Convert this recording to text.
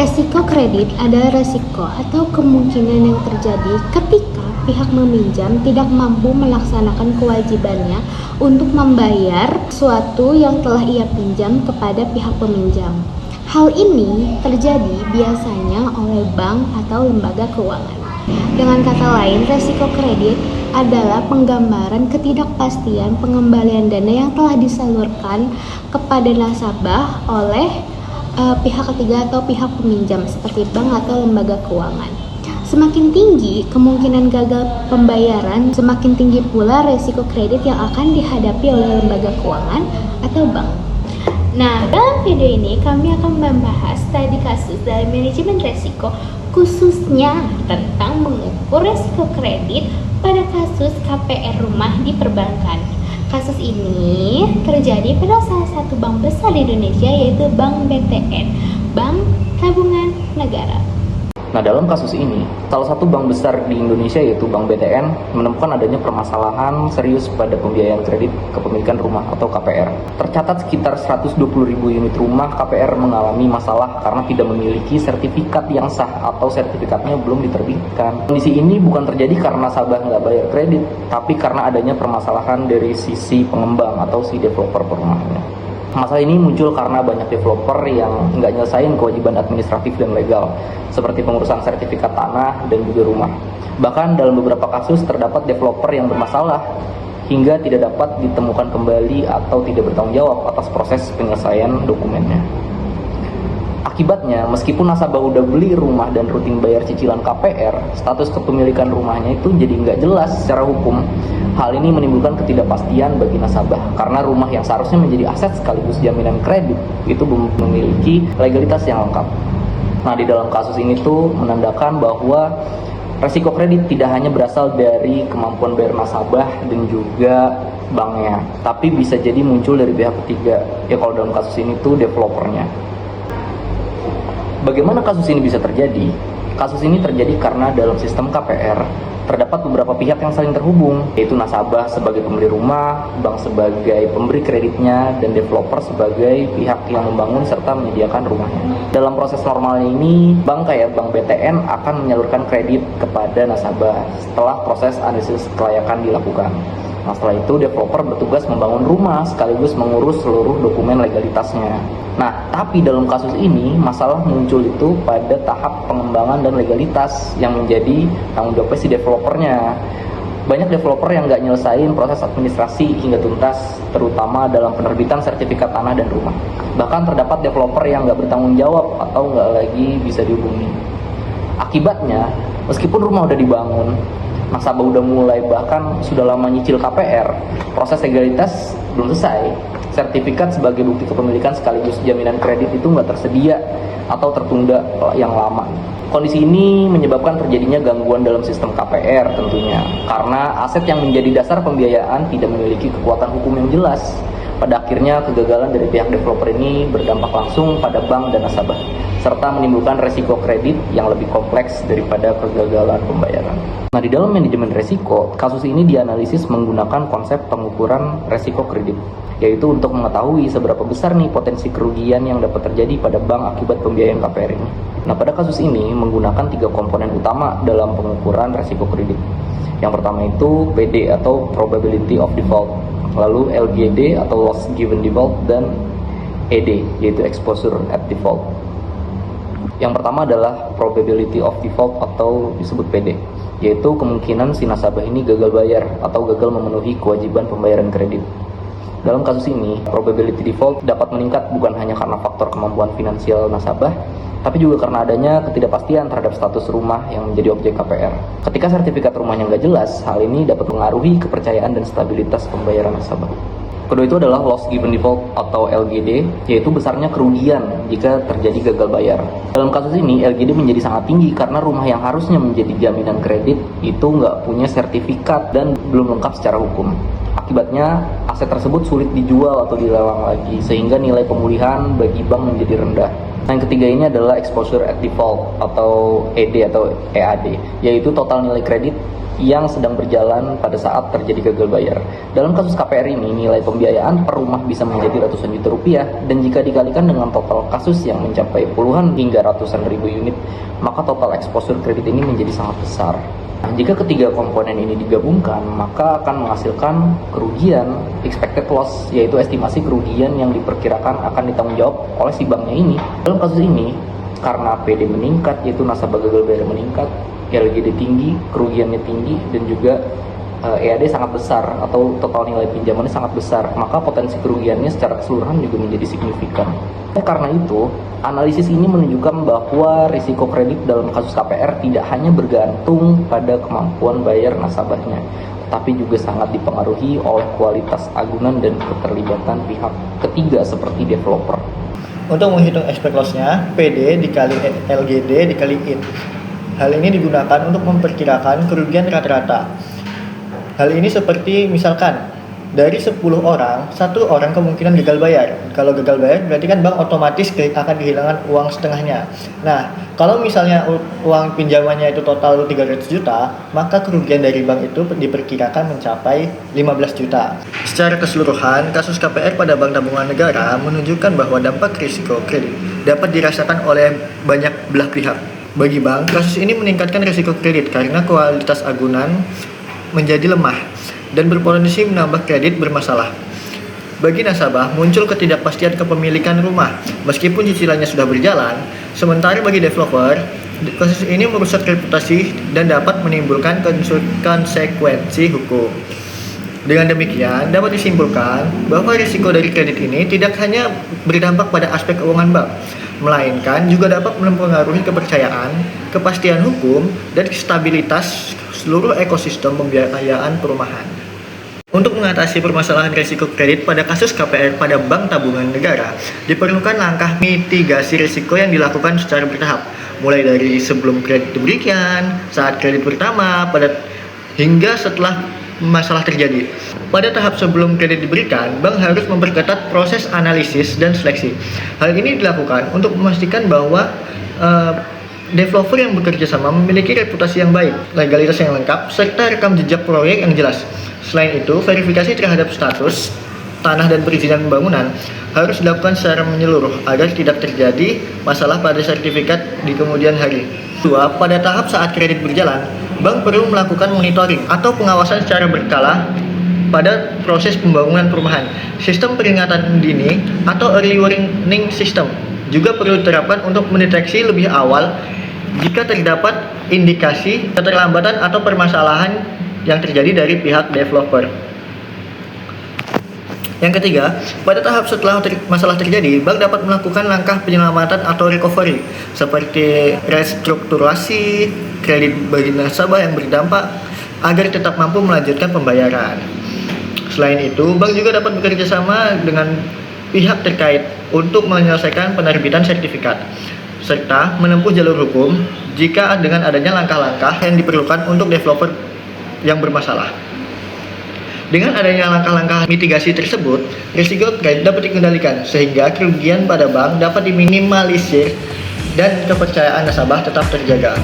Resiko kredit adalah resiko atau kemungkinan yang terjadi ketika pihak meminjam tidak mampu melaksanakan kewajibannya untuk membayar sesuatu yang telah ia pinjam kepada pihak peminjam. Hal ini terjadi biasanya oleh bank atau lembaga keuangan. Dengan kata lain, resiko kredit adalah penggambaran ketidakpastian pengembalian dana yang telah disalurkan kepada nasabah oleh pihak ketiga atau pihak peminjam seperti bank atau lembaga keuangan. Semakin tinggi kemungkinan gagal pembayaran, semakin tinggi pula resiko kredit yang akan dihadapi oleh lembaga keuangan atau bank. Nah, dalam video ini kami akan membahas studi kasus dalam manajemen resiko, khususnya tentang mengukur resiko kredit pada kasus KPR rumah di perbankan. Kasus ini terjadi pada salah satu bank besar di Indonesia, yaitu Bank BTN, Bank Tabungan Negara. Nah, dalam kasus ini, salah satu bank besar di Indonesia yaitu Bank BTN menemukan adanya permasalahan serius pada pembiayaan kredit kepemilikan rumah atau KPR. Tercatat sekitar 120.000 unit rumah KPR mengalami masalah karena tidak memiliki sertifikat yang sah atau sertifikatnya belum diterbitkan. Kondisi ini bukan terjadi karena nasabah nggak bayar kredit, tapi karena adanya permasalahan dari sisi pengembang atau si developer perumahannya. Masalah ini muncul karena banyak developer yang nggak nyelesain kewajiban administratif dan legal, seperti pengurusan sertifikat tanah dan juga rumah. Bahkan dalam beberapa kasus terdapat developer yang bermasalah hingga tidak dapat ditemukan kembali atau tidak bertanggung jawab atas proses penyelesaian dokumennya. Akibatnya, meskipun nasabah udah beli rumah dan rutin bayar cicilan KPR, status kepemilikan rumahnya itu jadi nggak jelas secara hukum. Hal ini menimbulkan ketidakpastian bagi nasabah, karena rumah yang seharusnya menjadi aset sekaligus jaminan kredit itu belum memiliki legalitas yang lengkap. Nah, di dalam kasus ini tuh menandakan bahwa resiko kredit tidak hanya berasal dari kemampuan bayar nasabah dan juga banknya, tapi bisa jadi muncul dari pihak ketiga. Ya, kalau dalam kasus ini tuh developernya. Bagaimana kasus ini bisa terjadi? Kasus ini terjadi karena dalam sistem KPR terdapat beberapa pihak yang saling terhubung, yaitu nasabah sebagai pembeli rumah, bank sebagai pemberi kreditnya, dan developer sebagai pihak yang membangun serta menyediakan rumahnya. Dalam proses normal ini, bank kayak Bank BTN akan menyalurkan kredit kepada nasabah setelah proses analisis kelayakan dilakukan. Nah, setelah itu developer bertugas membangun rumah sekaligus mengurus seluruh dokumen legalitasnya. Nah, tapi dalam kasus ini masalah muncul itu pada tahap pengembangan dan legalitas yang menjadi tanggung jawab si developernya. Banyak developer yang nggak nyelesain proses administrasi hingga tuntas, terutama dalam penerbitan sertifikat tanah dan rumah. Bahkan terdapat developer yang nggak bertanggung jawab atau nggak lagi bisa dihubungi. Akibatnya, meskipun rumah udah dibangun, nasabah udah mulai bahkan sudah lama nyicil KPR, proses legalitas belum selesai. Sertifikat sebagai bukti kepemilikan sekaligus jaminan kredit itu nggak tersedia atau tertunda yang lama. Kondisi ini menyebabkan terjadinya gangguan dalam sistem KPR tentunya, karena aset yang menjadi dasar pembiayaan tidak memiliki kekuatan hukum yang jelas. Pada akhirnya kegagalan dari pihak developer ini berdampak langsung pada bank dan nasabah, serta menimbulkan resiko kredit yang lebih kompleks daripada kegagalan pembayaran. Nah, di dalam manajemen resiko, kasus ini dianalisis menggunakan konsep pengukuran resiko kredit, yaitu untuk mengetahui seberapa besar nih potensi kerugian yang dapat terjadi pada bank akibat pembiayaan KPR ini. Nah, pada kasus ini menggunakan 3 komponen utama dalam pengukuran resiko kredit. Yang pertama itu PD atau probability of default, lalu LGD atau loss given default, dan ED yaitu exposure at default. Yang pertama adalah probability of default atau disebut PD, yaitu kemungkinan si nasabah ini gagal bayar atau gagal memenuhi kewajiban pembayaran kredit. Dalam kasus ini, probability default dapat meningkat bukan hanya karena faktor kemampuan finansial nasabah, tapi juga karena adanya ketidakpastian terhadap status rumah yang menjadi objek KPR. Ketika sertifikat rumahnya nggak jelas, hal ini dapat mengaruhi kepercayaan dan stabilitas pembayaran nasabah. Kedua itu adalah loss given default atau LGD, yaitu besarnya kerugian jika terjadi gagal bayar. Dalam kasus ini, LGD menjadi sangat tinggi karena rumah yang harusnya menjadi jaminan kredit itu nggak punya sertifikat dan belum lengkap secara hukum. Akibatnya, aset tersebut sulit dijual atau dilelang lagi, sehingga nilai pemulihan bagi bank menjadi rendah. Nah, yang ketiga ini adalah exposure at default atau ED atau EAD, yaitu total nilai kredit yang sedang berjalan pada saat terjadi gagal bayar. Dalam kasus KPR ini, nilai pembiayaan per rumah bisa menjadi ratusan juta rupiah, dan jika dikalikan dengan total kasus yang mencapai puluhan hingga ratusan ribu unit, maka total exposure kredit ini menjadi sangat besar. Nah, jika ketiga komponen ini digabungkan, maka akan menghasilkan kerugian expected loss, yaitu estimasi kerugian yang diperkirakan akan ditanggung jawab oleh si banknya ini. Dalam kasus ini, karena PD meningkat, yaitu nasabah gagal bayar meningkat, LGD tinggi, kerugiannya tinggi, dan juga EAD sangat besar atau total nilai pinjamannya sangat besar, maka potensi kerugiannya secara keseluruhan juga menjadi signifikan. Karena itu, analisis ini menunjukkan bahwa risiko kredit dalam kasus KPR tidak hanya bergantung pada kemampuan bayar nasabahnya, tapi juga sangat dipengaruhi oleh kualitas agunan dan keterlibatan pihak ketiga seperti developer. Untuk menghitung expected loss-nya, PD dikali LGD dikali IT. Hal ini digunakan untuk memperkirakan kerugian rata-rata. Hal ini seperti misalkan, dari 10 orang, 1 orang kemungkinan gagal bayar. Kalau gagal bayar berarti kan bank otomatis akan kehilangan uang setengahnya. Nah, kalau misalnya uang pinjamannya itu total 300 juta, maka kerugian dari bank itu diperkirakan mencapai 15 juta. Secara keseluruhan, kasus KPR pada Bank Tabungan Negara menunjukkan bahwa dampak risiko kredit dapat dirasakan oleh banyak belah pihak. Bagi bank, kasus ini meningkatkan risiko kredit karena kualitas agunan menjadi lemah dan berpotensi menambah kredit bermasalah. Bagi nasabah, muncul ketidakpastian kepemilikan rumah meskipun cicilannya sudah berjalan. Sementara bagi developer, kasus ini merusak reputasi dan dapat menimbulkan konsekuensi hukum. Dengan demikian, dapat disimpulkan bahwa risiko dari kredit ini tidak hanya berdampak pada aspek keuangan bank, melainkan juga dapat mempengaruhi kepercayaan, kepastian hukum, dan stabilitas seluruh ekosistem pembiayaan perumahan. Untuk mengatasi permasalahan risiko kredit pada kasus KPR pada Bank Tabungan Negara, diperlukan langkah mitigasi risiko yang dilakukan secara bertahap, mulai dari sebelum kredit diberikan, saat kredit pertama, hingga setelah masalah terjadi. Pada tahap sebelum kredit diberikan, bank harus memperketat proses analisis dan seleksi. Hal ini dilakukan untuk memastikan bahwa developer yang bekerja sama memiliki reputasi yang baik, legalitas yang lengkap, serta rekam jejak proyek yang jelas. Selain itu, verifikasi terhadap status tanah dan perizinan pembangunan harus dilakukan secara menyeluruh agar tidak terjadi masalah pada sertifikat di kemudian hari. Kedua, pada tahap saat kredit berjalan, bank perlu melakukan monitoring atau pengawasan secara berkala pada proses pembangunan perumahan. Sistem peringatan dini atau early warning system juga perlu diterapkan untuk mendeteksi lebih awal jika terdapat indikasi keterlambatan atau permasalahan yang terjadi dari pihak developer. Yang ketiga, pada tahap setelah masalah terjadi, bank dapat melakukan langkah penyelamatan atau recovery seperti restrukturasi kredit bagi nasabah yang berdampak agar tetap mampu melanjutkan pembayaran. Selain itu, bank juga dapat bekerja sama dengan pihak terkait untuk menyelesaikan penerbitan sertifikat serta menempuh jalur hukum jika dengan adanya langkah-langkah yang diperlukan untuk developer yang bermasalah. Dengan adanya langkah-langkah mitigasi tersebut, risiko kredit dapat dikendalikan sehingga kerugian pada bank dapat diminimalisir dan kepercayaan nasabah tetap terjaga.